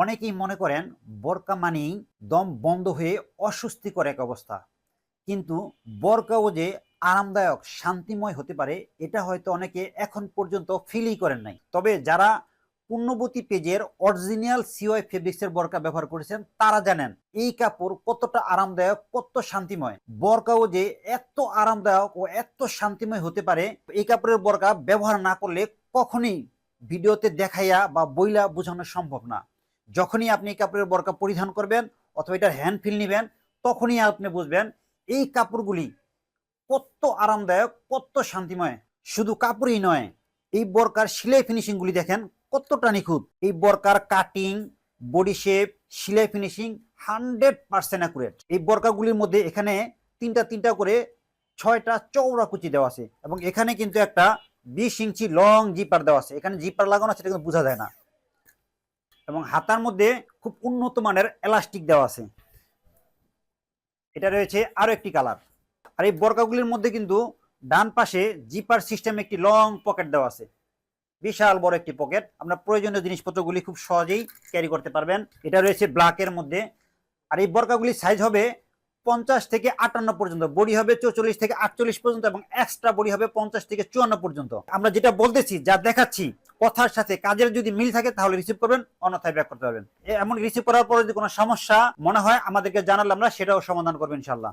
অনেকেই মনে করেন বোরকা মানেই দম বন্ধ হয়ে অস্বস্তিকর এক অবস্থা, কিন্তু বোরকাও যে আরামদায়ক শান্তিময় হতে পারে এটা হয়তো অনেকে এখন পর্যন্ত ফিলই করেন নাই। তবে যারা পূর্ণবতী পেজের অরিজিনাল সিওয়াই ফেব্রিক্সের বোরকা ব্যবহার করেছেন তারা জানেন এই কাপড় কতটা আরামদায়ক, কত শান্তিময়। বোরকাও যে এত আরামদায়ক ও এত শান্তিময় হতে পারে এই কাপড়ের বোরকা ব্যবহার না করলে কখনই ভিডিওতে দেখাইয়া বা বইলা বোঝানো সম্ভব না। যখনই আপনি এই কাপড়ের বোরকা পরিধান করবেন অথবা এটার হ্যান্ড ফিল নেবেন তখনই আপনি বুঝবেন এই কাপড়গুলি কত আরামদায়ক, কত শান্তিময়। শুধু কাপড়ই নয়, এই বোরকার সেলাই ফিনিশিং গুলি দেখেন কতটা নিখুঁত। এই বোরকার কাটিং, বডি শেপ, সেলাই ফিনিশিং 100% অ্যাকুরেট। এই বোরকাগুলির মধ্যে এখানে তিনটা তিনটা করে 6টা চওড়া কুচি দেওয়া আছে এবং এখানে কিন্তু একটা 20 ইঞ্চি লং জিপার দেওয়া আছে। এখানে জিপার লাগানো আছে, এটা কিন্তু বোঝা যায় না। এবং হাতার মধ্যে খুব উন্নত মানের এলাস্টিক দেওয়া আছে। এটা রয়েছে আরো একটি কালার। আর এই বোরকাগুলির মধ্যে কিন্তু ডান পাশে জিপার সিস্টেম একটি লং পকেট দেওয়া আছে, বিশাল বড় একটি পকেট। আপনার প্রয়োজনীয় জিনিসপত্রগুলি খুব সহজেই ক্যারি করতে পারবেন। এটা রয়েছে ব্ল্যাকের মধ্যে। আর এই বোরকাগুলির সাইজ হবে 50 থেকে 58 পর্যন্ত, বডি হবে 44 থেকে 48 পর্যন্ত এবং এক্সট্রা বডি হবে 50 থেকে 54 পর্যন্ত। আমরা যেটা বলতেছি, যা দেখাচ্ছি, কথার সাথে কাজের যদি মিল থাকে তাহলে রিসিভ করবেন, অন্যথায় ব্যাক করতে পারবেন। এমন রিসিভ করার পরে যদি কোনো সমস্যা মনে হয় আমাদেরকে জানালে আমরা সেটাও সমাধান করবো ইনশাল্লাহ।